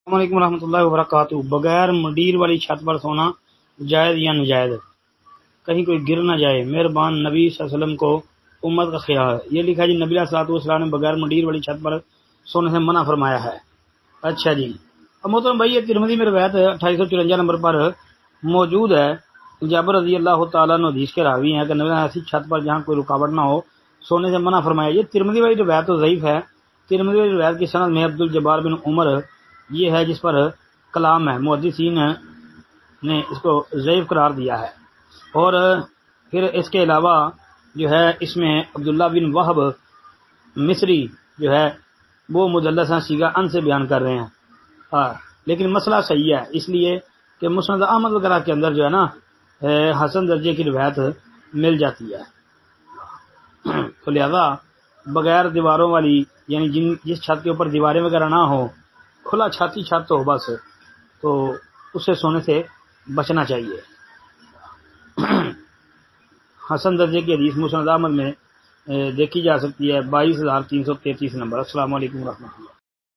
السلام علیکم ورحمۃ اللہ وبرکاتہ۔ بغیر مڈیر والی چھت پر سونا جائز یا ناجائز؟ کہیں کوئی گر نہ جائے، مہربان نبی صلی اللہ علیہ وسلم کو امت کا خیال۔ یہ لکھا جی نبی علیہ الصلوۃ والسلام نے بغیر مڈیر والی چھت پر سونے سے منع فرمایا ہے۔ اچھا جی، اب محترم بھائی، یہ ترمذی میں روایت 2854 نمبر پر موجود ہے۔ جابر رضی اللہ تعالیٰ عنہ حدیث کے راوی ہیں کہ نبی نے ایسی چھت پر جہاں کوئی رکاوٹ نہ ہو سونے سے منع فرمایا۔ یہ ترمذی والی روایت تو ضعیف ہے۔ ترمذی والی روایت کی سند میں عبد الجبار بن عمر یہ ہے جس پر کلام ہے، محدثین نے اس کو ضعیف قرار دیا ہے۔ اور پھر اس کے علاوہ جو ہے اس میں عبداللہ بن وہب مصری جو ہے وہ مدلساں سیغہ ان سے بیان کر رہے ہیں، لیکن مسئلہ صحیح ہے، اس لیے کہ مسند احمد وغیرہ کے اندر جو ہے نا حسن درجے کی روایت مل جاتی ہے۔ تو لہذا بغیر دیواروں والی، یعنی جس چھت کے اوپر دیواریں وغیرہ نہ ہو، کھلا چھاتی چھت ہو بس، تو اسے سونے سے بچنا چاہیے۔ حسن درجے کی حدیث مسند احمد میں دیکھی جا سکتی ہے، 22,333 نمبر۔ السلام علیکم ورحمۃ اللہ۔